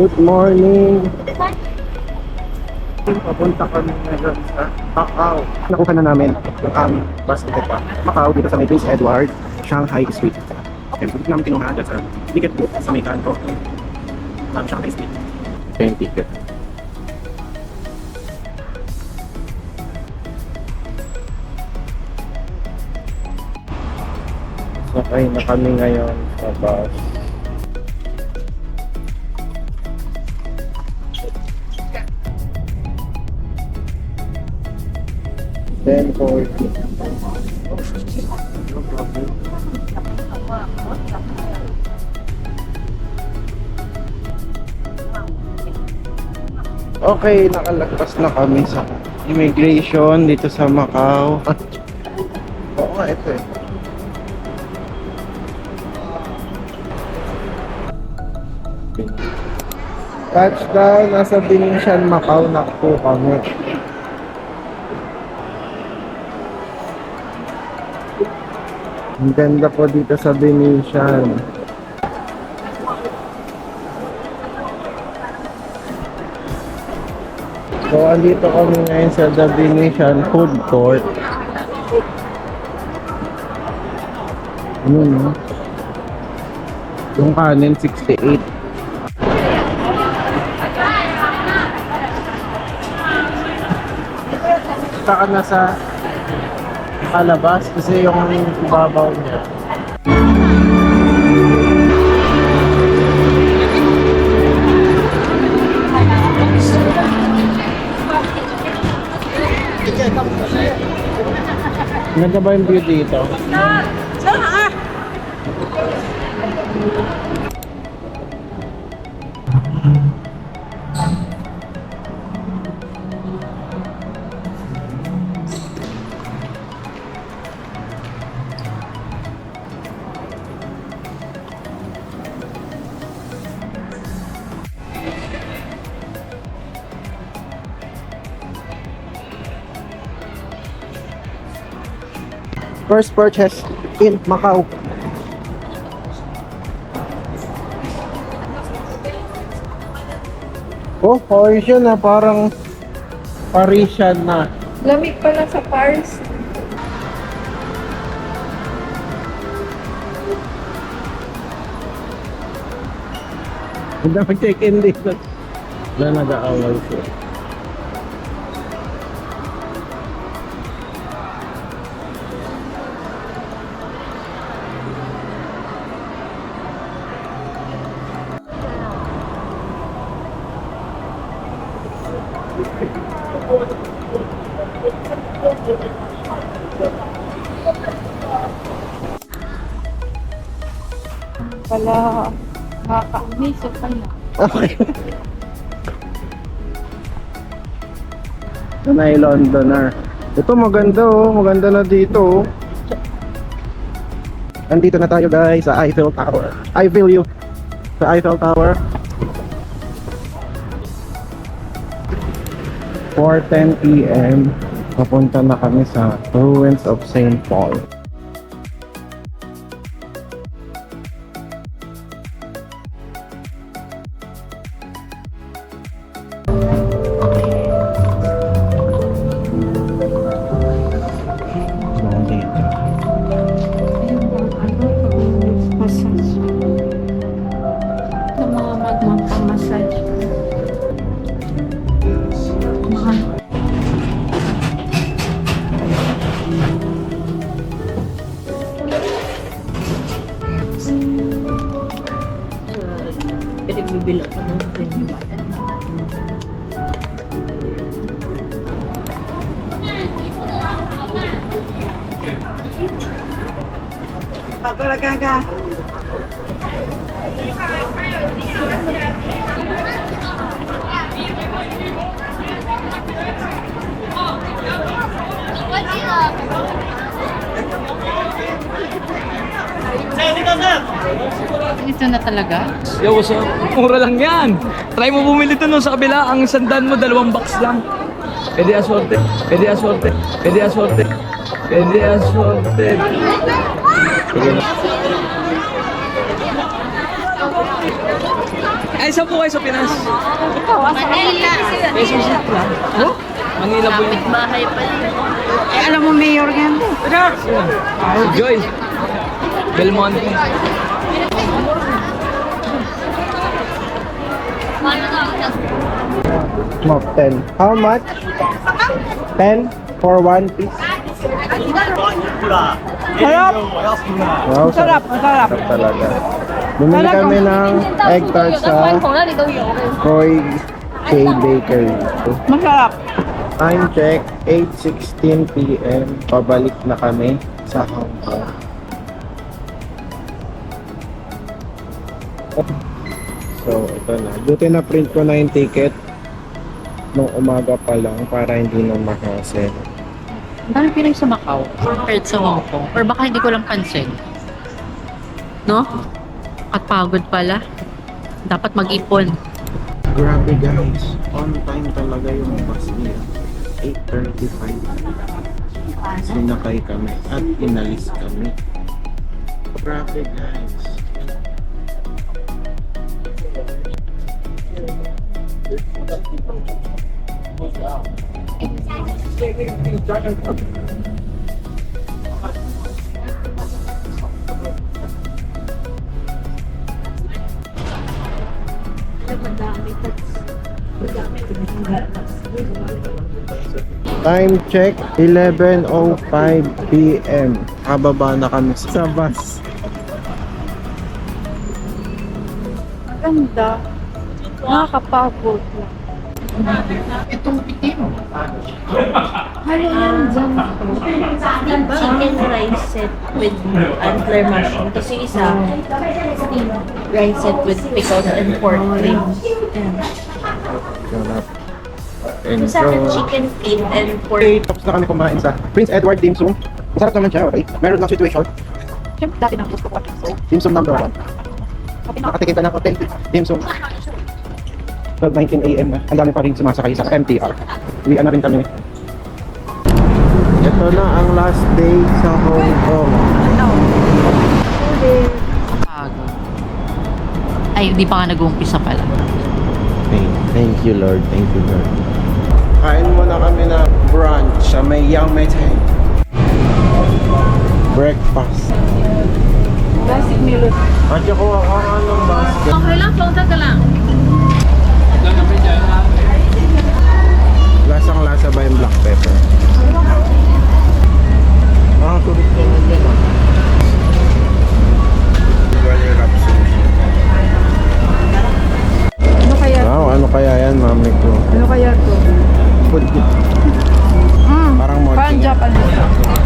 Good morning! Papunta kami ngayon sa Macau. Nakuha na namin ang bus ticket pa. Macau dito sa may Prince Edward, Shanghai Street. Okay, so dito namin kinuha dyan sa ticket booth sa may kanto. Shanghai Street. Yung ticket. Sakay na kami ngayon sa bus. Then for okay, nakalagpas na kami sa immigration dito sa Macau. Oo nga, ito eh. Touchdown, nasa Venetian Macau na po kami. Ang ganda po dito sa Venetian. So, andito kami ngayon sa The Venetian Food Court. Ano no? Yung kanin, 68. Saka na sa kalabas kasi yung ibabaw niya. Ganda ba yung view dito? First purchase in Macau. Oh, Parisian na, parang Parisian na. Lamig pala sa Paris. Hindi mag-check-in dito. Na nag-aawal siya. Pala, nakaka-amaze pala. Okay. Tanay Londoner. Ito maganda oh, maganda na dito oh. Andito na tayo guys sa Eiffel Tower. I feel you. Sa Eiffel Tower. 4:10 PM. Papunta na kami sa ruins of St. Paul. Massage. Ito mga magmampa-massage. Mahal. Pinagbibila ko ng piniwanan. Pagkalagaga. Ito na talaga? Yo, what's up? Mura lang yan. Try mo bumili ito nun sa kabila. Ang sandan mo, 2 box lang. Pwede assorted. Pwede assorted. Pwede assorted. Pwede assorted. Sige na. Ay, saan po kayo sa Pinas? Manila. Quezon City lang. Manila po yun. Bahay pa rin. Eh, alam mo, mayor yan. Si Joy. Belmonte. Smoke 10. How much? 10 for one piece. Sarap! Wow, Sarap, masarap. sarap talaga. Bumili kami ng egg tart sa Koy K Bakery. Masarap. Time check, 8:16 PM. Pabalik na kami sa Hong Kong. So, ito na. Buti na print ko na yung ticket nung umaga pa lang para hindi na ma-hassle. Ang dami pinay sa Macau compared sa Hong Kong. Or baka hindi ko lang pansin. No? At pagod pala. Dapat mag-ipon. Grabe guys, on time talaga yung bus niya. 8:35. Sinakay kami at inalis kami. Grabe guys. Time check, 11:05 PM. Kababa na kami sa bus. Ganda. Nakakapagod lang. Halo yan dyan. Chicken rice set with antler mushroom. Tapos yung isa, steamed rice set with pickles and pork ribs. Sarap. Sa akin, Enjoy. chicken feet and pork. Okay, tapos na kami kumain sa Prince Edward Dim Sum. Masarap naman siya, okay? Meron lang situation. Siyempre, dati nang gusto ko kasi. So, Dim Sum number 1. Nakatikim ka ng hotel. Dim Sum. 12:19 AM na. Ang dami pa rin sumasakay sa MTR. Uwian na rin kami. Ito na ang last day sa Hong Kong. Pagod. Ay, di pa nga nag-uumpisa pala. Okay, thank you Lord, thank you Lord. Kain muna kami na brunch sa may Yang Meteng. Breakfast. classic meal. At ako ng basket. Okay lang, flauta ka lang. Lasang-lasa ba yung black pepper? Tulit ko na dyan ah. Burger wrap sushi. Ano kaya? Wow, ano kaya yan, mami ko? Ano kaya to? Food. Parang more. Parang Japanese.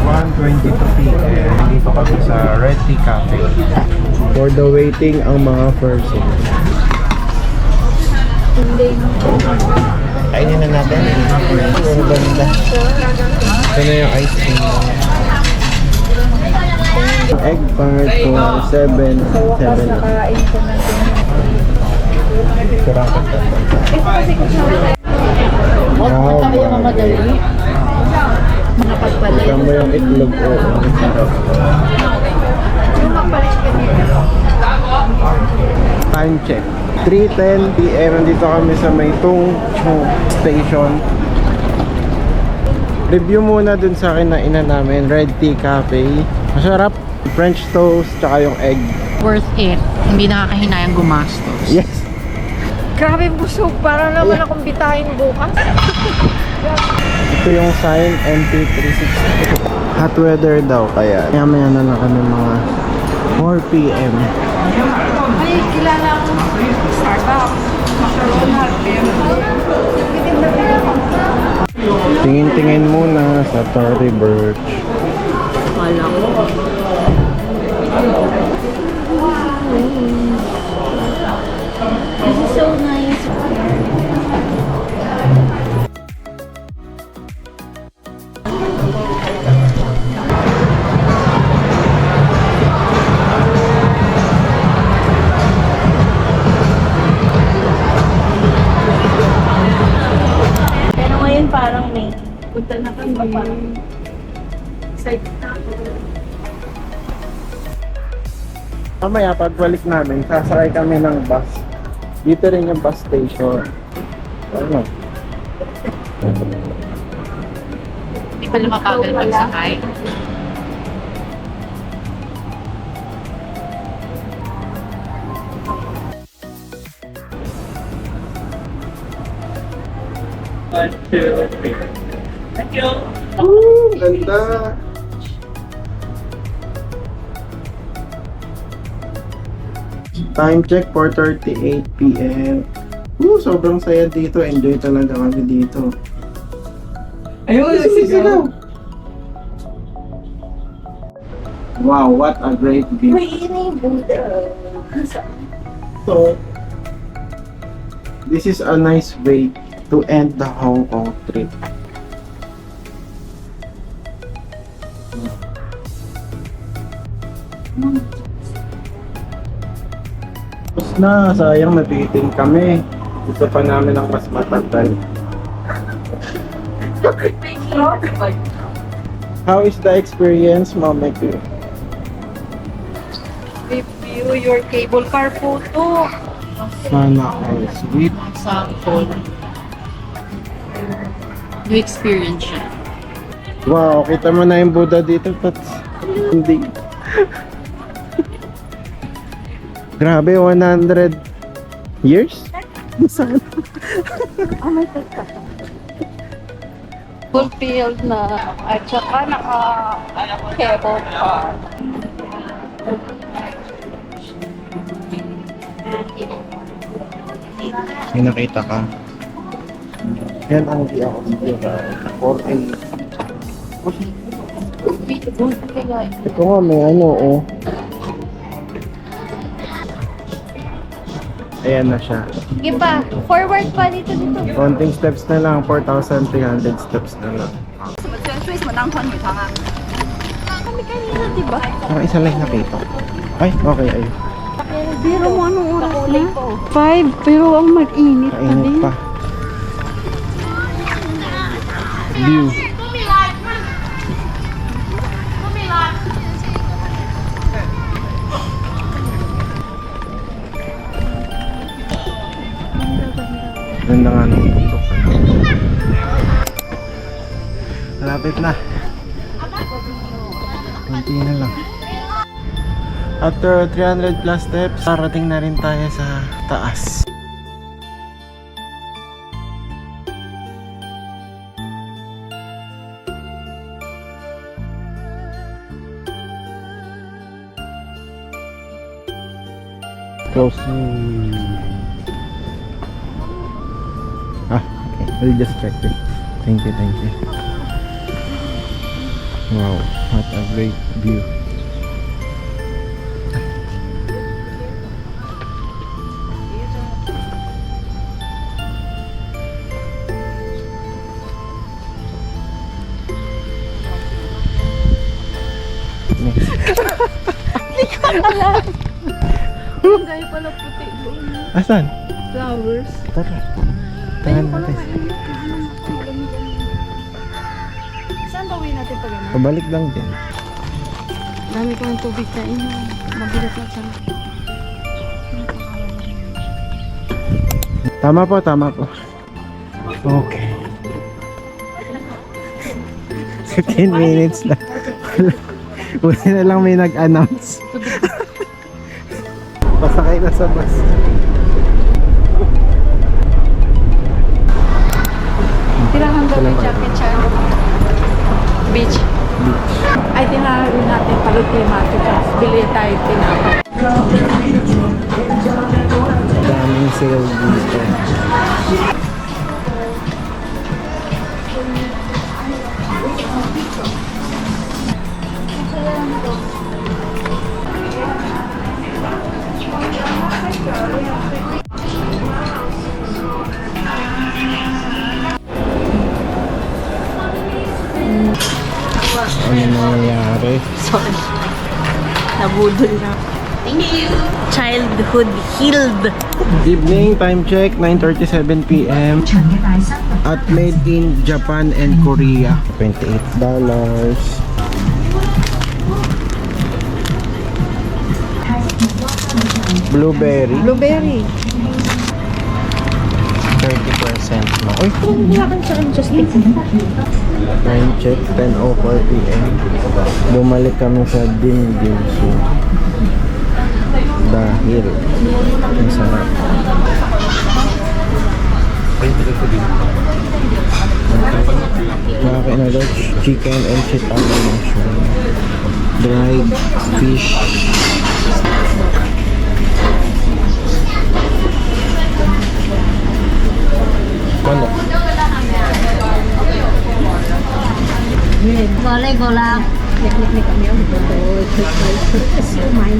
1:22 PM. Dito kami sa Red Tea Cafe. For the waiting ang mga person. Kainin na natin. Ang ganda. Ito na yung ice cream. Egg tart for 7. Sa wakas, nakain ko na din. Kurang ka. Wow, Kaya mamadali. Mga pagpalay. Tignan mo yung itlog. Oo, ang sarap. Time check. 3:10 PM. Nandito kami sa may Tung Chung Station. Review muna dun sa akin na ina namin. Red Tea Cafe. Masarap. French toast, tsaka yung egg. Worth it. Hindi nakakahinayang gumastos. Yes. Grabe busog. Para naman akong bitahin bukas. Ito yung sign MP360. Hot weather daw kaya. Maya na lang kami mga 4 PM. Ay, kilala ko. Starbucks. Macaron, Tingin-tingin muna sa Tory Burch. Wala ko. This is so nice. Pero ngayon parang may Punta na kami. Excited na ako. Mamaya pagbalik namin, sasakay kami ng bus Dito rin yung bus station. Ano? Hindi pala mapagal pagsakay. Ganda! Time check, 4:38 PM. Sobrang saya dito. Enjoy talaga kami dito. Ayun, Sigaw! Wow, what a great view. So, this is a nice way to end the Hong Kong trip. Tapos na, sayang nabitin kami. Gusto pa namin ang mas matagal. How is the experience, Mama? Review your cable car photo. Sana all sweet. Sample. New experience siya. Wow, kita mo na yung Buddha dito, Tots. Hindi. Grabe, 100 years? Sana. Fulfilled na. At saka naka-cable car. May nakita ka. Yan ang di ako sigura. 4A. Ito nga, may ano, oh. Ayan na siya. Sige pa. Forward pa dito. Konting steps na lang, 4,300 steps na lang. 为什么当团女团啊？Kami kanina, di ba? Isa lang nakita. Ay, okay, ay. Pero mo anong oras na? 5, pero ang mag-init pa Kainit din. pa. View. Ganda nga ng bundok. Malapit na. Kunti na lang. After 300 plus steps, parating na rin tayo sa taas. Close. Okay. We'll just check it. Thank you, thank you. Wow, what a great view. Gaya pala puti doon. Asan? Flowers. Tara. Tingnan natin. Saan ba uwi natin pag ano? Pabalik lang din. Dami ko ng tubig na ino. Mabigat na siya. Tama po, tama po. Okay. 15 minutes na. Buti na lang may nag-announce. Pasakay na sa bus. Tirahan daw yung Jackie Chan. Beach. Ay, tinahan natin Palitimatikas. Bili tayo tinapay. Daming sale dito. Ano nangyayari? Sorry. Nabudol na. Thank you. Childhood healed. Good evening, time check, 9:37 PM. At made in Japan and Korea. $28. Blueberry. Blueberry. cent na. Uy, Wala kang sa just 9 check, 10:04 p.m. Bumalik kami sa Dim Dim Sum. Dahil ang sarap. Nakakain na daw chicken and chitanga mushroom. Dried fish. Manok. Boleh golak. Nik kami ang betul. Sumai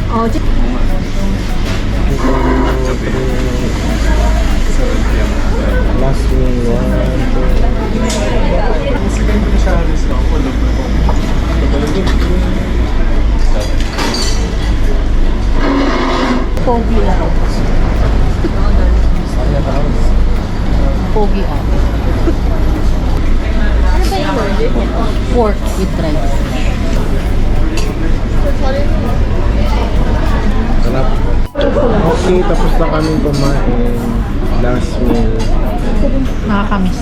Oh, Last meal, 1, 2. pogi lang. Pogi ako. Ano ba yung pork with rice? Sarap. Okay, tapos na kami kumain. Last meal. Nakakamiss.